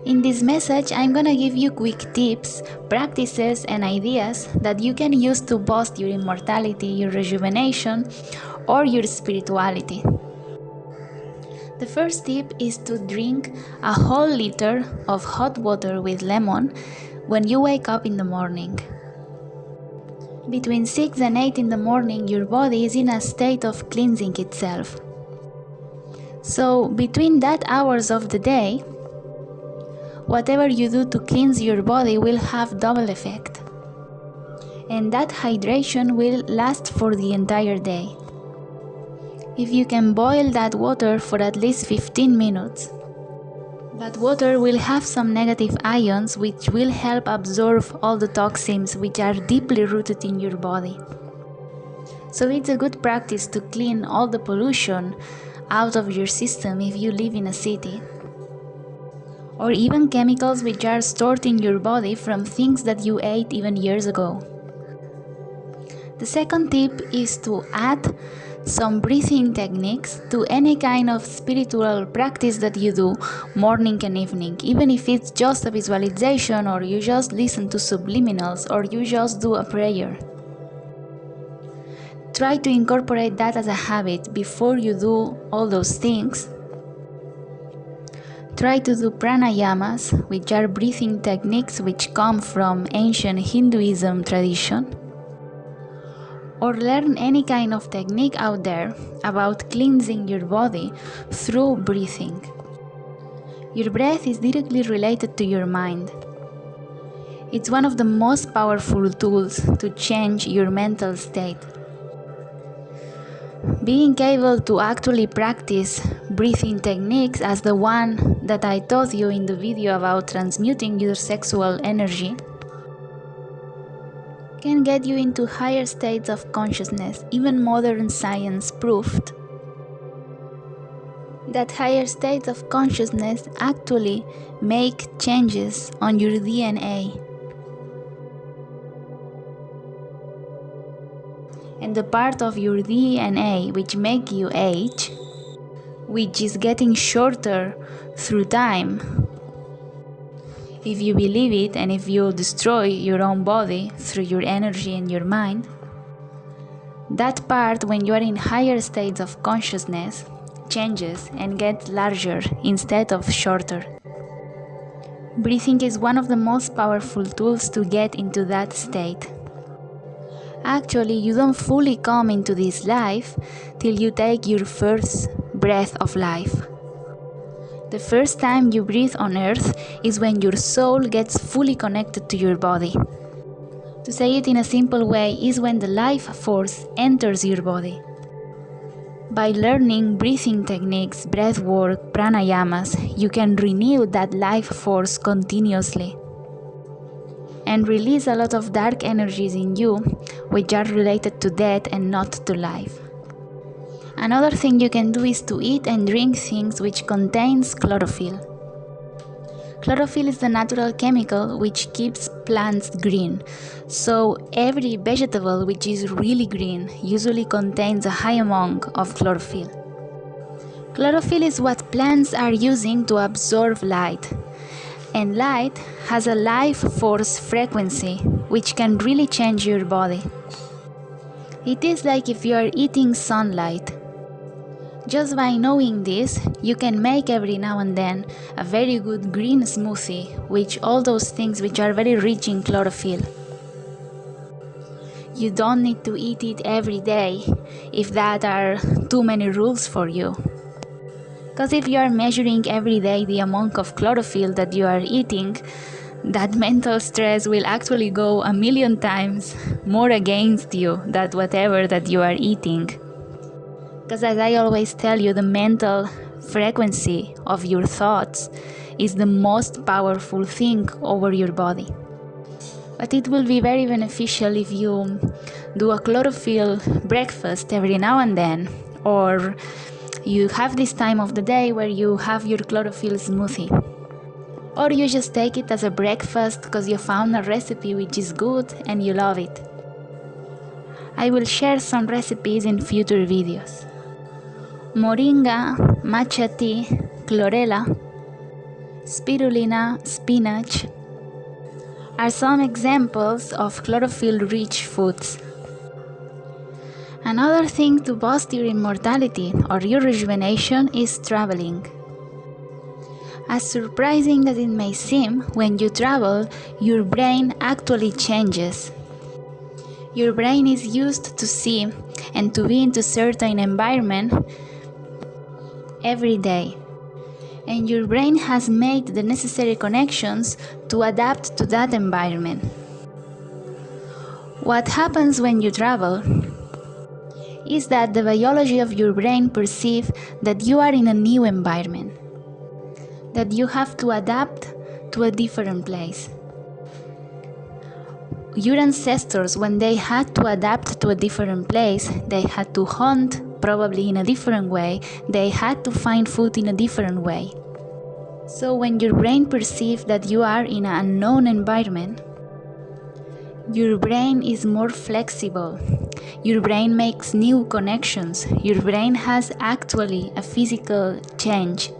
In this message, I'm gonna give you quick tips, practices, and ideas that you can use to boost your immortality, your rejuvenation, or your spirituality. The first tip is to drink a whole liter of hot water with lemon when you wake up in the morning. Between 6 and 8 in the morning, your body is in a state of cleansing itself. So, between that hours of the day, whatever you do to cleanse your body will have double effect. And that hydration will last for the entire day. If you can boil that water for at least 15 minutes, that water will have some negative ions which will help absorb all the toxins which are deeply rooted in your body. So it's a good practice to clean all the pollution out of your system if you live in a city. Or even chemicals which are stored in your body from things that you ate even years ago. The second tip is to add some breathing techniques to any kind of spiritual practice that you do morning and evening, even if it's just a visualization, or you just listen to subliminals, or you just do a prayer. Try to incorporate that as a habit before you do all those things. Try to do pranayamas, which are breathing techniques which come from ancient Hinduism tradition. Or learn any kind of technique out there about cleansing your body through breathing. Your breath is directly related to your mind. It's one of the most powerful tools to change your mental state. Being able to actually practice breathing techniques as the one that I taught you in the video about transmuting your sexual energy can get you into higher states of consciousness. Even modern science proved that higher states of consciousness actually make changes on your DNA. And the part of your DNA which make you age, which is getting shorter through time, if you believe it, and if you destroy your own body through your energy and your mind, that part, when you are in higher states of consciousness, changes and gets larger instead of shorter. Breathing is one of the most powerful tools to get into that state. Actually, you don't fully come into this life till you take your first breath of life. The first time you breathe on earth is when your soul gets fully connected to your body. To say it in a simple way, is when the life force enters your body. By learning breathing techniques, breath work, pranayamas, you can renew that life force continuously and release a lot of dark energies in you which are related to death and not to life. Another thing you can do is to eat and drink things which contains chlorophyll. Chlorophyll is the natural chemical which keeps plants green. So every vegetable which is really green usually contains a high amount of chlorophyll. Chlorophyll is what plants are using to absorb light. And light has a life force frequency which can really change your body. It is like if you are eating sunlight. Just by knowing this, you can make every now and then a very good green smoothie with all those things which are very rich in chlorophyll. You don't need to eat it every day if that are too many rules for you. Because if you are measuring every day the amount of chlorophyll that you are eating, that mental stress will actually go 1,000,000 times more against you than whatever that you are eating. Because as I always tell you, the mental frequency of your thoughts is the most powerful thing over your body. But it will be very beneficial if you do a chlorophyll breakfast every now and then, or you have this time of the day where you have your chlorophyll smoothie. Or you just take it as a breakfast because you found a recipe which is good and you love it. I will share some recipes in future videos. Moringa, matcha tea, chlorella spirulina, spinach are some examples of chlorophyll-rich foods. Another thing to boost your immortality or your rejuvenation is traveling. As surprising as it may seem, when you travel, your brain actually changes. Your brain is used to see and to be into certain environment every day. And your brain has made the necessary connections to adapt to that environment. What happens when you travel is that the biology of your brain perceives that you are in a new environment, that you have to adapt to a different place. Your ancestors, when they had to adapt to a different place, they had to hunt probably in a different way, they had to find food in a different way. So when your brain perceives that you are in an unknown environment, your brain is more flexible. Your brain makes new connections. Your brain has actually a physical change.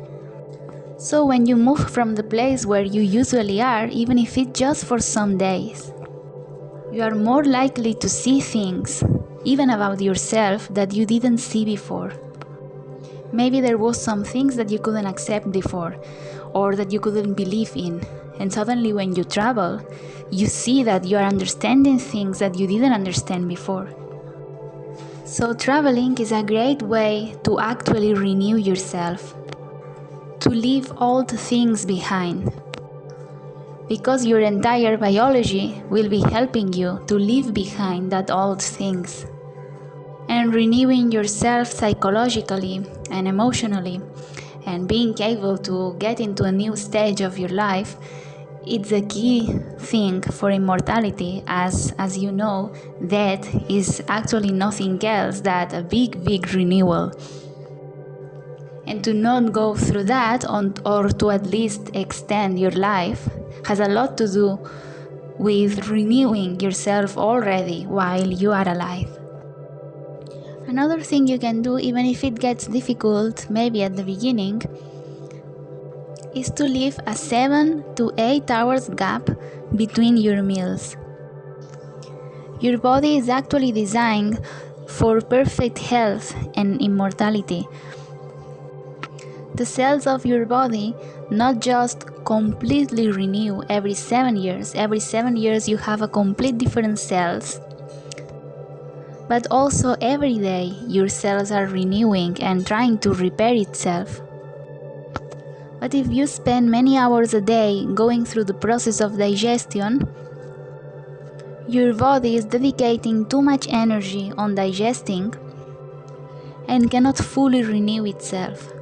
So when you move from the place where you usually are, even if it's just for some days, you are more likely to see things, even about yourself, that you didn't see before. Maybe there was some things that you couldn't accept before, or that you couldn't believe in. And suddenly when you travel, you see that you are understanding things that you didn't understand before. So traveling is a great way to actually renew yourself, to leave old things behind. Because your entire biology will be helping you to leave behind that old things. And renewing yourself psychologically and emotionally, and being able to get into a new stage of your life, it's a key thing for immortality, as you know, death is actually nothing else than a big renewal. And to not go through that, or to at least extend your life, has a lot to do with renewing yourself already while you are alive. Another thing you can do, even if it gets difficult, maybe at the beginning, is to leave a 7 to 8 hours gap between your meals. Your body is actually designed for perfect health and immortality. The cells of your body not just completely renew every 7 years. Every 7 years you have a complete different cells. But also every day your cells are renewing and trying to repair itself. But if you spend many hours a day going through the process of digestion, your body is dedicating too much energy on digesting and cannot fully renew itself.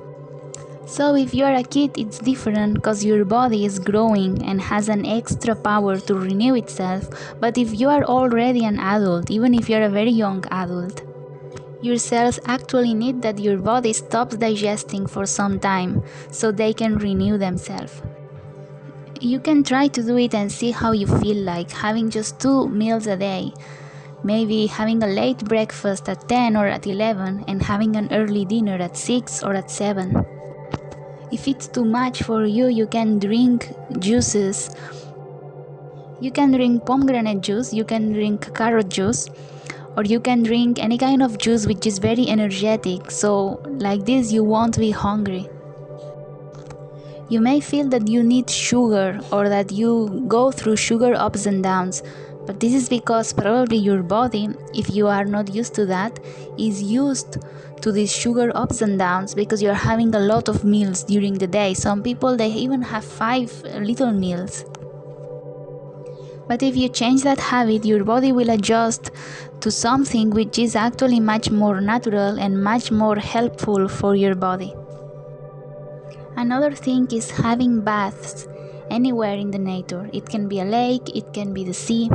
So if you are a kid, it's different because your body is growing and has an extra power to renew itself. But if you are already an adult, even if you are a very young adult, your cells actually need that your body stops digesting for some time so they can renew themselves. You can try to do it and see how you feel like having just 2 meals a day. Maybe having a late breakfast at 10 or at 11 and having an early dinner at 6 or at 7. If it's too much for you, you can drink juices. You can drink pomegranate juice, you can drink carrot juice, or you can drink any kind of juice which is very energetic, so like this you won't be hungry. You may feel that you need sugar or that you go through sugar ups and downs, but this is because probably your body, if you are not used to that, is used to these sugar ups and downs because you're having a lot of meals during the day. Some people, they even have 5 little meals. But if you change that habit, your body will adjust to something which is actually much more natural and much more helpful for your body. Another thing is having baths anywhere in the nature. It can be a lake, it can be the sea.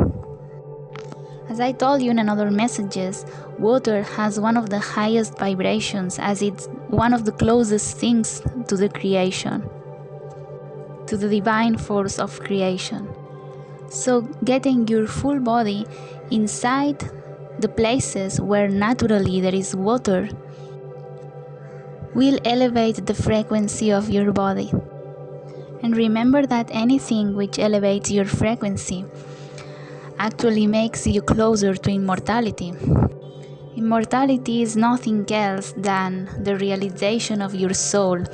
As I told you in another messages, water has one of the highest vibrations, as it's one of the closest things to the creation, to the divine force of creation. So getting your full body inside the places where naturally there is water will elevate the frequency of your body. And remember that anything which elevates your frequency actually makes you closer to immortality. Immortality is nothing else than the realization of your soul,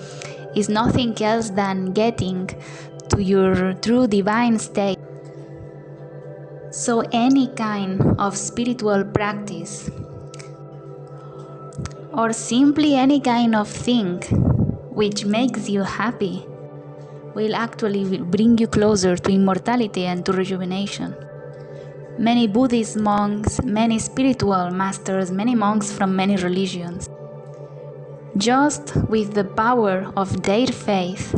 is nothing else than getting to your true divine state. So any kind of spiritual practice, or simply any kind of thing which makes you happy, will actually bring you closer to immortality and to rejuvenation. Many Buddhist monks, many spiritual masters, many monks from many religions, just with the power of their faith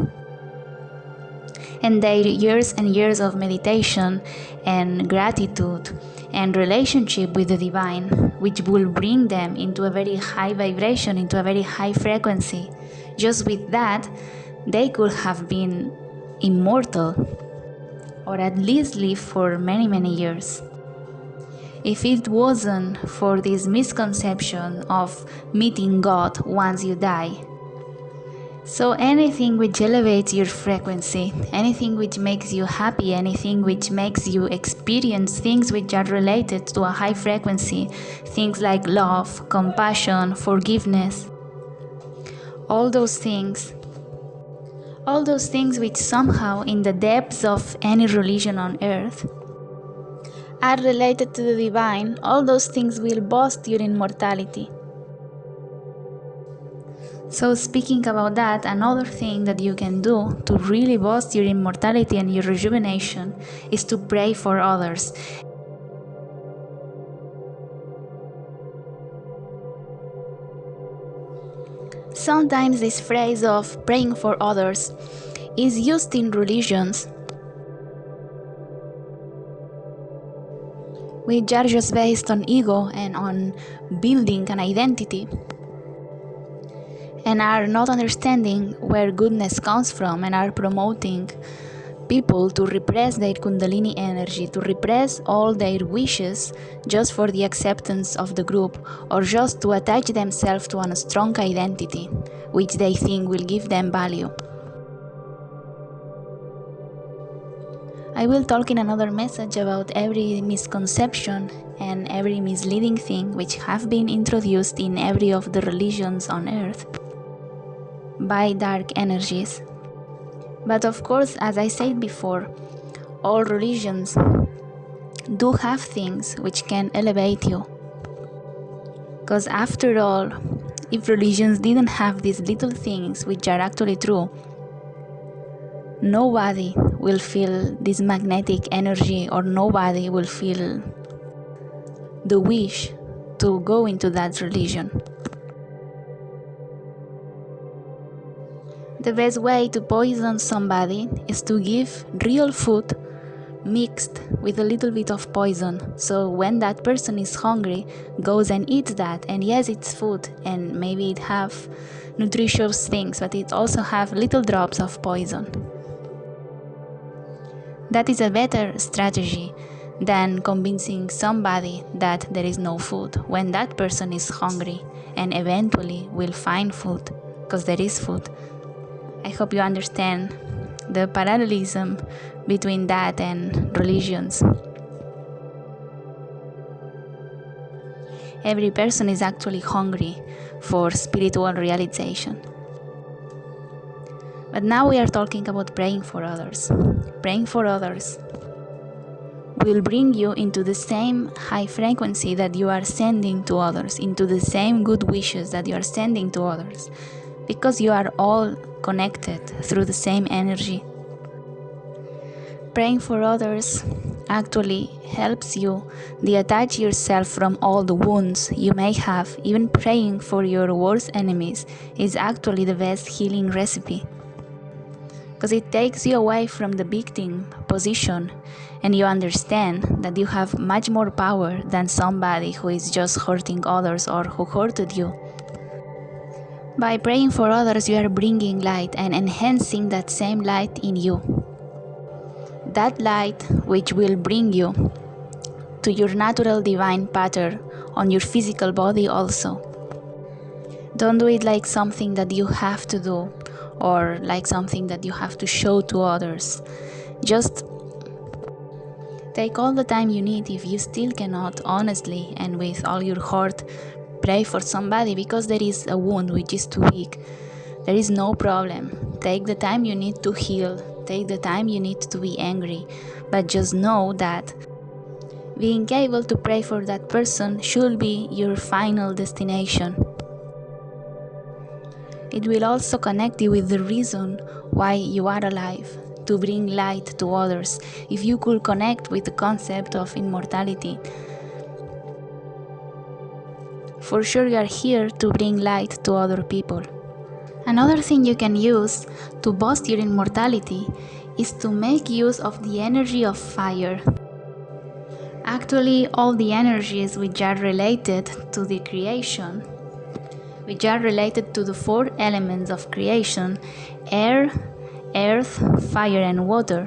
and their years and years of meditation and gratitude and relationship with the divine, which will bring them into a very high vibration, into a very high frequency, just with that, they could have been immortal, or at least live for many, many years. If it wasn't for this misconception of meeting God once you die. So anything which elevates your frequency, anything which makes you happy, anything which makes you experience things which are related to a high frequency, things like love, compassion, forgiveness, all those things which somehow in the depths of any religion on earth are related to the divine, all those things will boost your immortality. So speaking about that, another thing that you can do to really boost your immortality and your rejuvenation is to pray for others. Sometimes this phrase of praying for others is used in religions which are just based on ego and on building an identity, and are not understanding where goodness comes from, and are promoting people to repress their kundalini energy, to repress all their wishes just for the acceptance of the group, or just to attach themselves to a strong identity which they think will give them value. I will talk in another message about every misconception and every misleading thing which have been introduced in every of the religions on earth by dark energies. But of course, as I said before, all religions do have things which can elevate you. Because after all, if religions didn't have these little things which are actually true, nobody will feel this magnetic energy, or nobody will feel the wish to go into that religion. The best way to poison somebody is to give real food mixed with a little bit of poison. So when that person is hungry, goes and eats that, and yes, it's food, and maybe it have nutritious things, but it also have little drops of poison. That is a better strategy than convincing somebody that there is no food when that person is hungry and eventually will find food, because there is food. I hope you understand the parallelism between that and religions. Every person is actually hungry for spiritual realization. But now we are talking about praying for others. Praying for others will bring you into the same high frequency that you are sending to others, into the same good wishes that you are sending to others, because you are all connected through the same energy. Praying for others actually helps you detach yourself from all the wounds you may have. Even praying for your worst enemies is actually the best healing recipe, because it takes you away from the victim position and you understand that you have much more power than somebody who is just hurting others or who hurted you. By praying for others, you are bringing light and enhancing that same light in you. That light which will bring you to your natural divine pattern on your physical body also. Don't do it like something that you have to do, or like something that you have to show to others. Just take all the time you need. If you still cannot honestly and with all your heart pray for somebody because there is a wound which is too big, there is no problem. Take the time you need to heal. Take the time you need to be angry. But just know that being able to pray for that person should be your final destination. It will also connect you with the reason why you are alive, to bring light to others. If you could connect with the concept of immortality, for sure you are here to bring light to other people. Another thing you can use to boost your immortality is to make use of the energy of fire. Actually, all the energies which are related to the creation, which are related to the 4 elements of creation, air, earth, fire and water,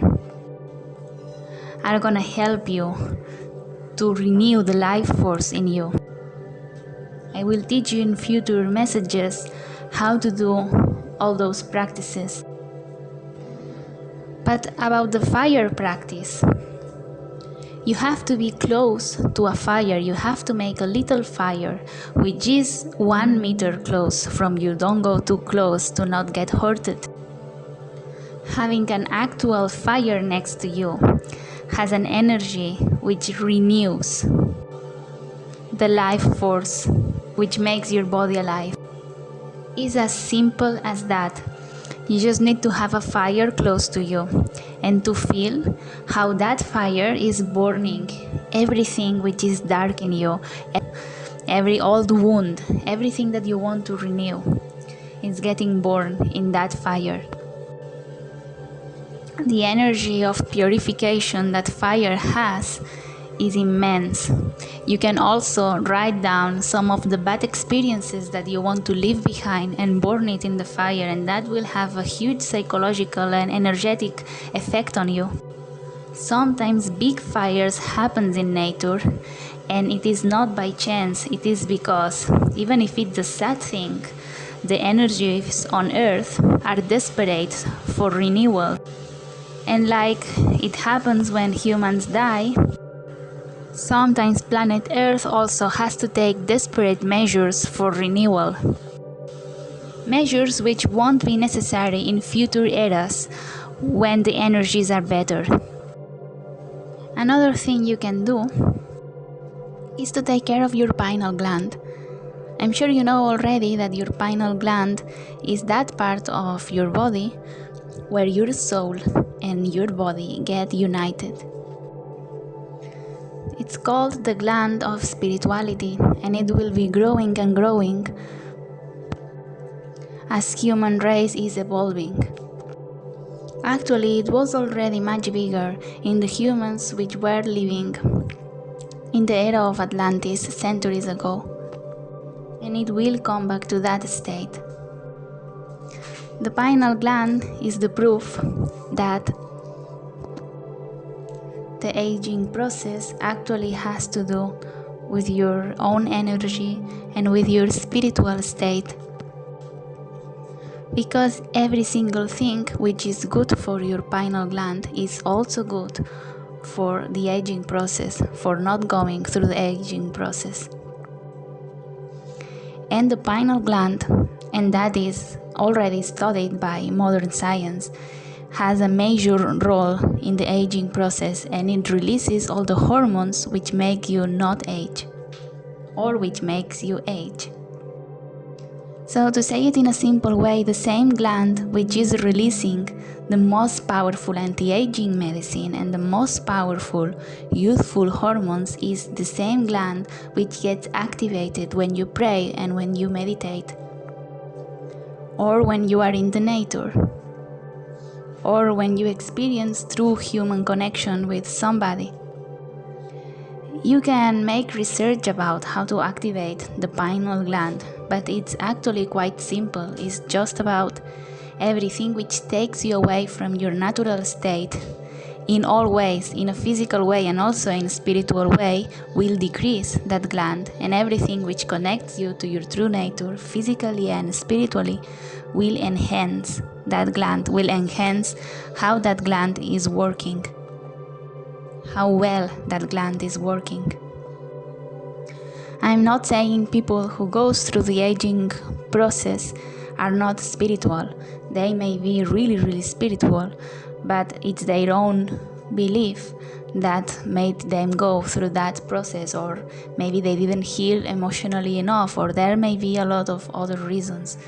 are gonna help you to renew the life force in you. I will teach you in future messages how to do all those practices. But about the fire practice, you have to be close to a fire. You have to make a little fire, which is 1 meter close from you. Don't go too close to not get hurted. Having an actual fire next to you has an energy which renews the life force, which makes your body alive. It's as simple as that. You just need to have a fire close to you and to feel how that fire is burning everything which is dark in you, every old wound, everything that you want to renew is getting burned in that fire. The energy of purification that fire has is immense. You can also write down some of the bad experiences that you want to leave behind and burn it in the fire, and that will have a huge psychological and energetic effect on you. Sometimes big fires happen in nature, and it is not by chance. It is because, even if it's a sad thing, the energies on earth are desperate for renewal. And like it happens when humans die, sometimes planet Earth also has to take desperate measures for renewal. Measures which won't be necessary in future eras when the energies are better. Another thing you can do is to take care of your pineal gland. I'm sure you know already that your pineal gland is that part of your body where your soul and your body get united. It's called the gland of spirituality, and it will be growing and growing as human race is evolving. Actually, it was already much bigger in the humans which were living in the era of Atlantis centuries ago, and it will come back to that state. The pineal gland is the proof that the aging process actually has to do with your own energy and with your spiritual state. Because every single thing which is good for your pineal gland is also good for the aging process, for not going through the aging process. And the pineal gland, and that is already studied by modern science, has a major role in the aging process, and it releases all the hormones which make you not age, or which makes you age. So to say it in a simple way, the same gland which is releasing the most powerful anti-aging medicine and the most powerful youthful hormones is the same gland which gets activated when you pray and when you meditate, or when you are in the nature, or when you experience true human connection with somebody. You can make research about how to activate the pineal gland, but it's actually quite simple. It's just about everything which takes you away from your natural state in all ways, in a physical way and also in a spiritual way, will decrease that gland, and everything which connects you to your true nature physically and spiritually will enhance that gland, will enhance how that gland is working, how well that gland is working. I'm not saying people who go through the aging process are not spiritual. They may be really spiritual, but it's their own belief that made them go through that process, or maybe they didn't heal emotionally enough, or there may be a lot of other reasons.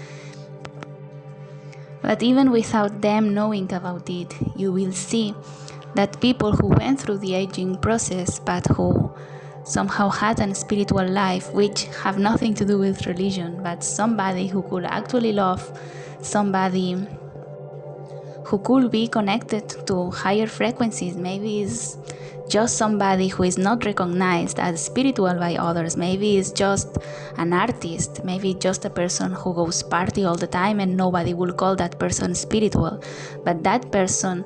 But even without them knowing about it, you will see that people who went through the aging process but who somehow had a spiritual life, which have nothing to do with religion, but somebody who could actually love, somebody who could be connected to higher frequencies, maybe is just somebody who is not recognized as spiritual by others, maybe is just an artist, maybe just a person who goes party all the time and nobody will call that person spiritual, but that person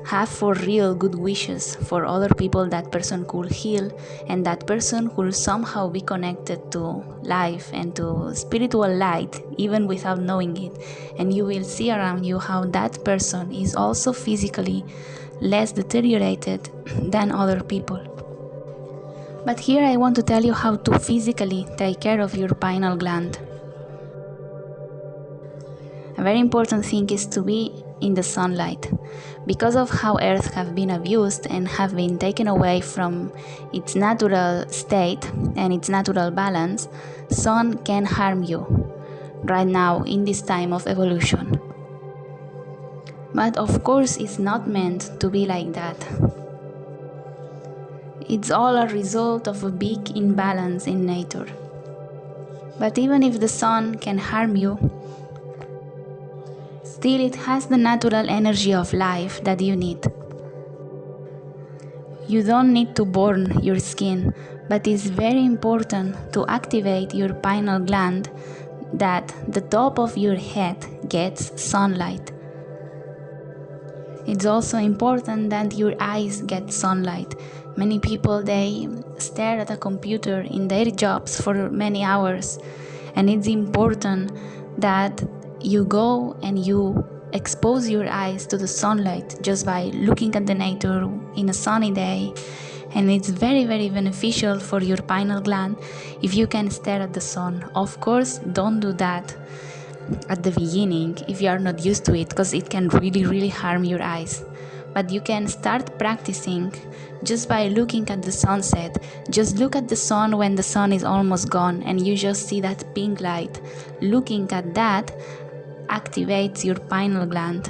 have for real good wishes for other people that person could heal, and that person could somehow be connected to life and to spiritual light even without knowing it. And you will see around you how that person is also physically less deteriorated than other people. But here I want to tell you how to physically take care of your pineal gland. A very important thing is to be in the sunlight. Because of how Earth have been abused and have been taken away from its natural state and its natural balance, sun can harm you right now in this time of evolution. But of course it's not meant to be like that. It's all a result of a big imbalance in nature. But even if the sun can harm you, still it has the natural energy of life that you need. You don't need to burn your skin, but it's very important to activate your pineal gland that the top of your head gets sunlight. It's also important that your eyes get sunlight. Many people, they stare at a computer in their jobs for many hours, and it's important that you go and you expose your eyes to the sunlight just by looking at the nature in a sunny day. And it's very beneficial for your pineal gland if you can stare at the sun. Of course, don't do that at the beginning if you are not used to it, because it can really harm your eyes. But you can start practicing just by looking at the sunset. Just look at the sun when the sun is almost gone and you just see that pink light. Looking at that activates your pineal gland,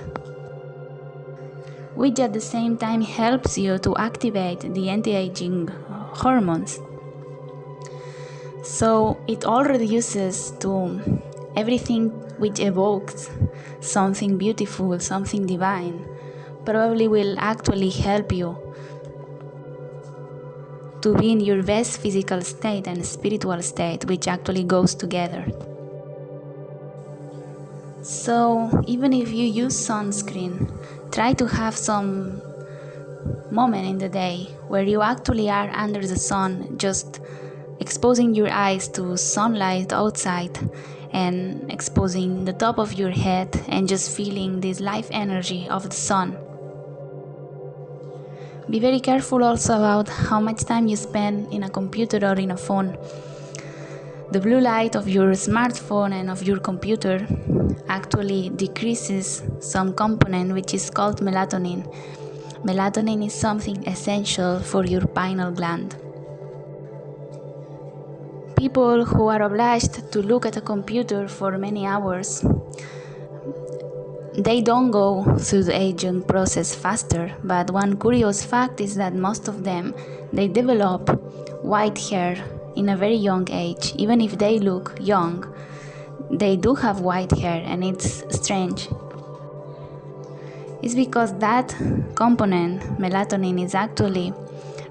which at the same time helps you to activate the anti-aging hormones. So it all reduces to everything which evokes something beautiful, something divine, probably will actually help you to be in your best physical state and spiritual state, which actually goes together. So even if you use sunscreen, try to have some moment in the day where you actually are under the sun, just exposing your eyes to sunlight outside and exposing the top of your head and just feeling this life energy of the sun. Be very careful also about how much time you spend in a computer or in a phone. The blue light of your smartphone and of your computer actually decreases some component which is called melatonin. Melatonin is something essential for your pineal gland. People who are obliged to look at a computer for many hours, they don't go through the aging process faster, but one curious fact is that most of them, they develop white hair in a very young age. Even if they look young, they do have white hair, and it's strange. It's because that component, melatonin, is actually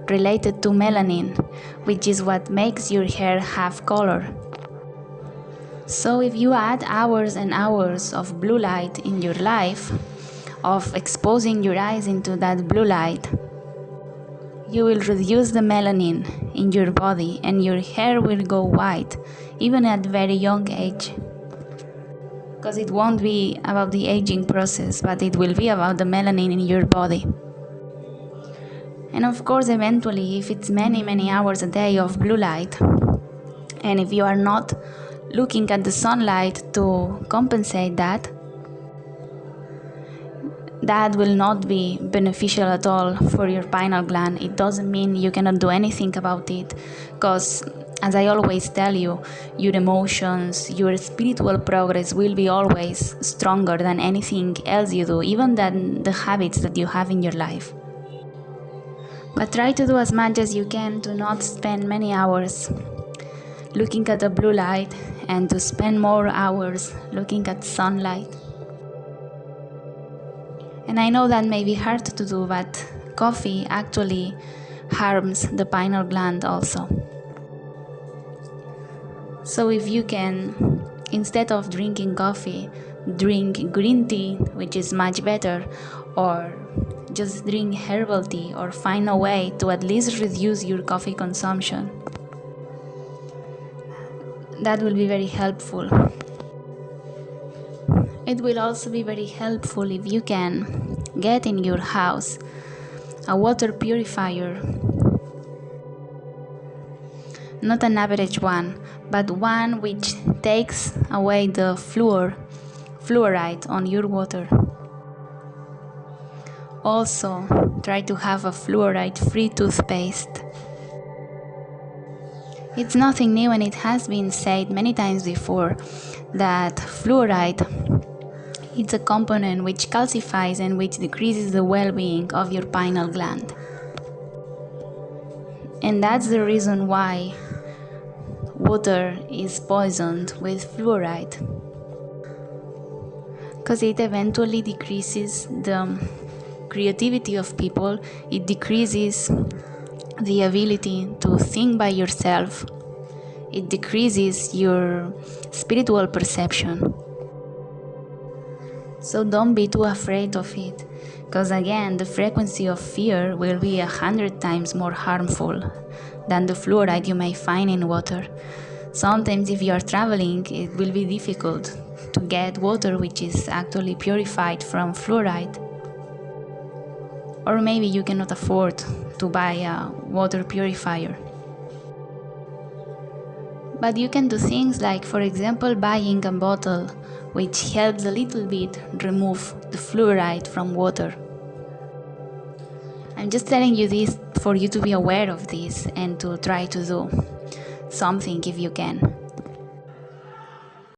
related to melanin, which is what makes your hair have color. So if you add hours and hours of blue light in your life, of exposing your eyes into that blue light, you will reduce the melanin in your body and your hair will go white, even at a very young age. because it won't be about the aging process, but it will be about the melanin in your body. And of course, eventually, if it's many hours a day of blue light, and if you are not looking at the sunlight to compensate that, that will not be beneficial at all for your pineal gland. It doesn't mean you cannot do anything about it, because as I always tell you, your emotions, your spiritual progress will be always stronger than anything else you do, even than the habits that you have in your life. But try to do as much as you can to not spend many hours looking at the blue light and to spend more hours looking at sunlight. And I know that may be hard to do, but coffee actually harms the pineal gland also. So if you can, instead of drinking coffee, drink green tea, which is much better, or just drink herbal tea, or find a way to at least reduce your coffee consumption. That will be very helpful. It will also be very helpful if you can get in your house a water purifier. Not an average one, but one which takes away the fluoride on your water. Also, try to have a fluoride-free toothpaste. It's nothing new, and it has been said many times before that fluoride is a component which calcifies and which decreases the well-being of your pineal gland. And that's the reason why water is poisoned with fluoride, because it eventually decreases the creativity of people, it decreases the ability to think by yourself, it decreases your spiritual perception. So don't be too afraid of it, because again, the frequency of fear will be 100 times more harmful than the fluoride you may find in water. Sometimes if you are traveling, it will be difficult to get water which is actually purified from fluoride. Or maybe you cannot afford to buy a water purifier. But you can do things like, for example, buying a bottle which helps a little bit remove the fluoride from water. I'm just telling you this for you to be aware of this and to try to do something if you can.